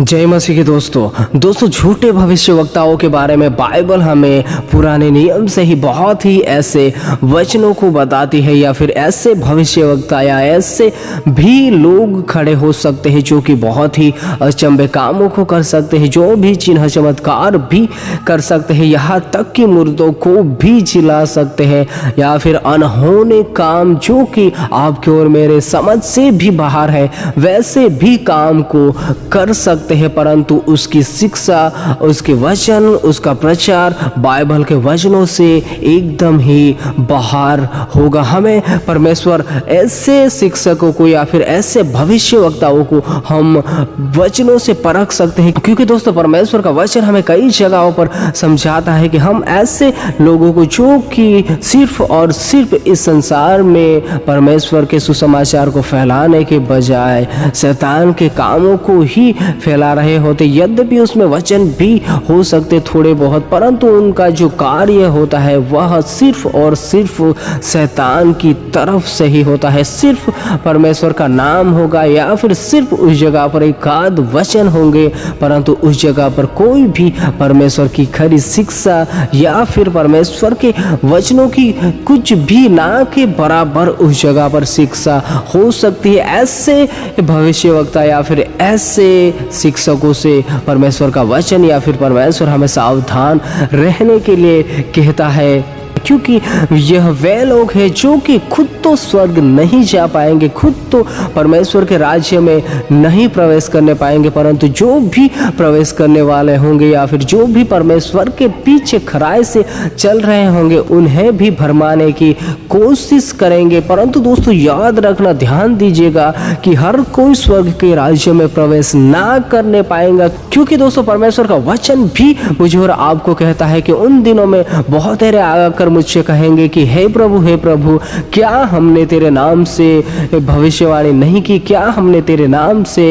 जय मसीह के दोस्तों झूठे भविष्यवक्ताओं के बारे में बाइबल हमें पुराने नियम से ही बहुत ही ऐसे वचनों को बताती है, या फिर ऐसे भविष्यवक्ता या ऐसे भी लोग खड़े हो सकते हैं जो कि बहुत ही अचंभे कामों को कर सकते हैं, जो भी चिन्ह चमत्कार भी कर सकते हैं, यहाँ तक कि मुर्दों को भी जिला सकते हैं, या फिर अनहोने काम जो कि आपके और मेरे समझ से भी बाहर है वैसे भी काम को कर सकते हैं। परंतु उसकी शिक्षा, उसके वचन, उसका प्रचार बाइबल के वचनों से एकदम ही बाहर होगा। हमें परमेश्वर ऐसे शिक्षकों को या फिर ऐसे भविष्यवक्ताओं को हम वचनों से परख सकते हैं, क्योंकि दोस्तों परमेश्वर का वचन हमें कई जगहों पर समझाता है कि हम ऐसे लोगों को जो कि सिर्फ और सिर्फ इस संसार में परमेश्वर के सुसमाचार को फैलाने के बजाय शैतान के कामों को ही फैला रहे होते, यद्यपि उसमें वचन भी हो सकते थोड़े बहुत, परंतु उनका जो कार्य होता है वह सिर्फ और सिर्फ शैतान की तरफ से ही होता है। सिर्फ परमेश्वर का नाम होगा या फिर सिर्फ उस जगह पर एक आध वचन होंगे, परंतु उस जगह पर कोई भी परमेश्वर की खरी शिक्षा या फिर परमेश्वर के वचनों की कुछ भी ना के बराबर उस जगह पर शिक्षा हो सकती है। ऐसे भविष्यवक्ता या फिर ऐसे शिक्षकों से परमेश्वर का वचन या फिर परमेश्वर हमें सावधान रहने के लिए कहता है, क्योंकि यह वे लोग हैं जो कि खुद तो स्वर्ग नहीं जा पाएंगे, खुद तो परमेश्वर के राज्य में नहीं प्रवेश करने पाएंगे, परंतु जो भी प्रवेश करने वाले होंगे या फिर जो भी परमेश्वर के पीछे खराई से चल रहे होंगे उन्हें भी भरमाने की कोशिश करेंगे। परंतु दोस्तों याद रखना, ध्यान दीजिएगा कि हर कोई स्वर्ग के राज्य में प्रवेश ना करने पाएगा, क्योंकि दोस्तों परमेश्वर का वचन भी मुझे और आपको कहता है कि उन दिनों में बहुत तेरे आकर मुझसे कहेंगे कि हे प्रभु, क्या हमने तेरे नाम से भविष्यवाणी नहीं की, क्या हमने तेरे नाम से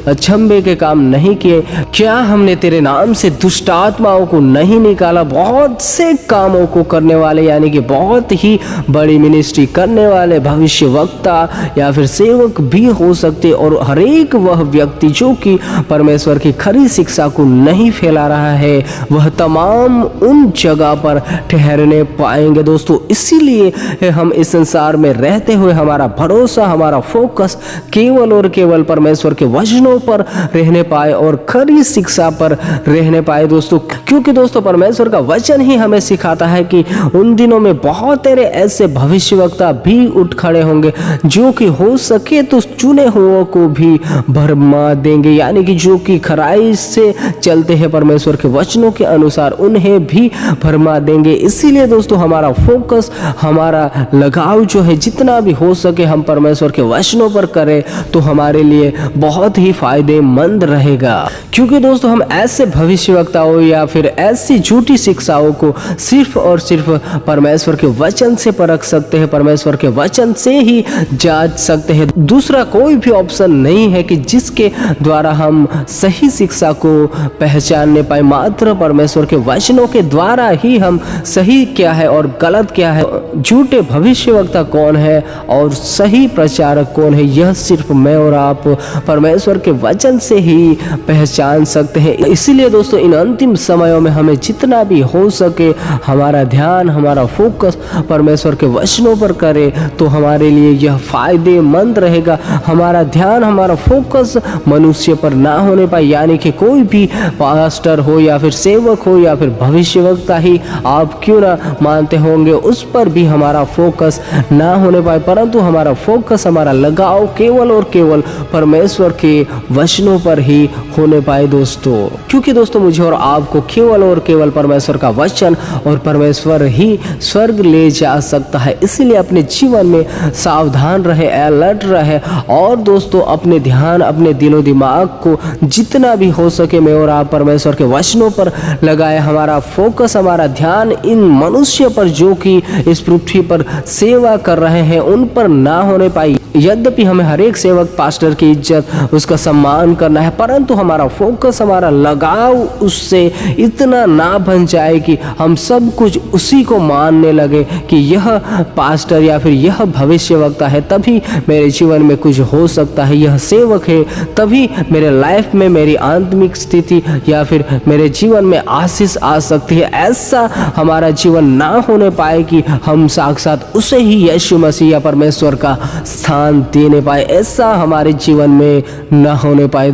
अचंभे के काम नहीं किए, क्या हमने तेरे नाम से दुष्ट आत्माओं को नहीं निकाला। बहुत से कामों को करने वाले यानी कि बहुत ही बड़ी मिनिस्ट्री करने वाले भविष्यवक्ता या फिर सेवक भी हो सकते, और हर एक वह व्यक्ति जो कि परमेश्वर की खरी शिक्षा को नहीं फैला रहा है वह तमाम उन जगह पर ठहरने पाएंगे। दोस्तों इसीलिए हम इस संसार में रहते हुए हमारा भरोसा, हमारा फोकस केवल और केवल परमेश्वर के वचनों पर रहने पाए और खरी शिक्षा पर रहने पाए दोस्तों, क्योंकि दोस्तों परमेश्वर का वचन ही हमें सिखाता है कि उन दिनों में बहुत तेरे ऐसे भविष्यवक्ता भी उठ खड़े होंगे जो कि हो सके तो चुने हुओं को भी भरमा देंगे, यानी कि जो कि खराई से चलते हैं परमेश्वर के वचनों के अनुसार उन्हें भी भरमा देंगे। इसीलिए दोस्तों हमारा फोकस, हमारा लगाव जो है जितना भी हो सके हम परमेश्वर के वचनों पर करें तो हमारे लिए बहुत ही फायदेमंद रहेगा, क्योंकि दोस्तों हम ऐसे भविष्यवक्ताओं या फिर ऐसी झूठी शिक्षाओं को सिर्फ और सिर्फ परमेश्वर के वचन से परख सकते हैं, परमेश्वर के वचन से ही जांच सकते हैं। दूसरा कोई भी ऑप्शन नहीं है कि जिसके द्वारा हम सही शिक्षा को पहचानने पाए, मात्र परमेश्वर के वचनों के द्वारा ही हम सही क्या है और गलत क्या है, झूठे भविष्यवक्ता कौन है और सही प्रचारक कौन है, यह सिर्फ मैं और आप परमेश्वर के वचन से ही पहचान सकते हैं। इसीलिए दोस्तों इन अंतिम समयों में हमें जितना भी हो सके हमारा ध्यान, हमारा फोकस परमेश्वर के वचनों पर करे तो हमारे लिए यह फायदेमंद रहेगा। हमारा ध्यान, हमारा फोकस मनुष्य पर ना होने पाए, यानी कि कोई भी पास्टर हो या फिर सेवक हो या फिर भविष्यवक्ता ही आप क्यों ना मानते होंगे, उस पर भी हमारा फोकस ना होने पाए, परंतु हमारा फोकस, हमारा लगाव केवल और केवल परमेश्वर के वचनों पर ही होने पाए दोस्तों, क्योंकि दोस्तों मुझे और आपको केवल और केवल परमेश्वर का वचन और परमेश्वर ही स्वर्ग ले जा सकता है। इसीलिए अपने जीवन में सावधान रहे, अलर्ट रहे, और दोस्तों अपने ध्यान, अपने दिलो दिमाग को जितना भी हो सके मैं और आप परमेश्वर के वचनों पर लगाए। हमारा फोकस, हमारा ध्यान इन मनुष्य मनुष्य पर जो कि इस पृथ्वी पर सेवा कर रहे हैं उन पर ना होने पाई। यद्यपि हमें हर एक सेवक पास्टर की इज्जत उसका सम्मान करना है, परंतु हमारा फोकस, हमारा लगाव उससे इतना ना बन जाए कि हम सब कुछ उसी को मानने लगे कि यह पास्टर या फिर यह भविष्यवक्ता है तभी मेरे जीवन में कुछ हो सकता है, यह सेवक है तभी मेरे लाइफ में मेरी आत्मिक स्थिति या फिर मेरे जीवन में आशीष आ सकती है। ऐसा हमारा जीवन ना होने पाए कि हम साक्षात उसे ही यीशु मसीह या परमेश्वर का स्थान देने पाए, ऐसा हमारे जीवन में न होने पाए।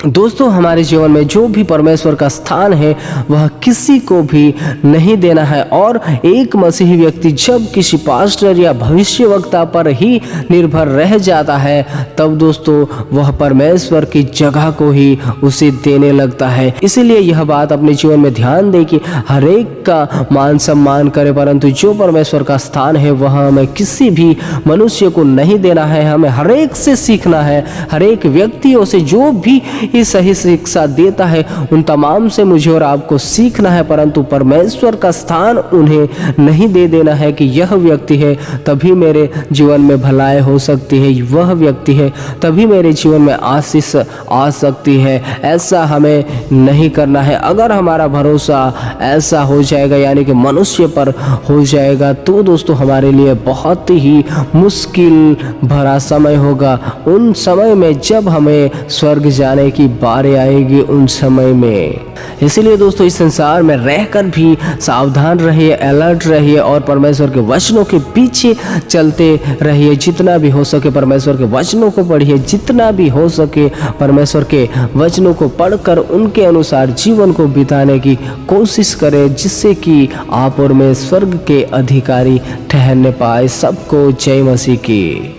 दोस्तों हमारे जीवन में जो भी परमेश्वर का स्थान है वह किसी को भी नहीं देना है। और एक मसीही व्यक्ति जब किसी पास्टर या भविष्यवक्ता पर ही निर्भर रह जाता है तब दोस्तों वह परमेश्वर की जगह को ही उसे देने लगता है। इसीलिए यह बात अपने जीवन में ध्यान दे कि हर एक का मान सम्मान करे, परंतु जो परमेश्वर का स्थान है वह हमें किसी भी मनुष्य को नहीं देना है। हमें हर एक से सीखना है, हर एक व्यक्तियों से जो भी सही शिक्षा देता है उन तमाम से मुझे और आपको सीखना है, परंतु परमेश्वर का स्थान उन्हें नहीं दे देना है कि यह व्यक्ति है तभी मेरे जीवन में भलाई हो सकती है, वह व्यक्ति है तभी मेरे जीवन में आशीष आ सकती है। ऐसा हमें नहीं करना है। अगर हमारा भरोसा ऐसा हो जाएगा यानी कि मनुष्य पर हो जाएगा तो दोस्तों हमारे लिए बहुत ही मुश्किल भरा समय होगा। उन समय में जब हमें स्वर्ग जाने की बारी आएगी, उन समय में। इसीलिए दोस्तों इस संसार में रहकर भी सावधान रहिए, अलर्ट रहिए और परमेश्वर के वचनों के पीछे चलते रहिए। जितना भी हो सके परमेश्वर के वचनों को पढ़िए, जितना भी हो सके परमेश्वर के वचनों को पढ़कर उनके अनुसार जीवन को बिताने की कोशिश करें, जिससे कि आप और मैं स्वर्ग के अधिकारी ठहरने पाए। सबको जय मसीह की।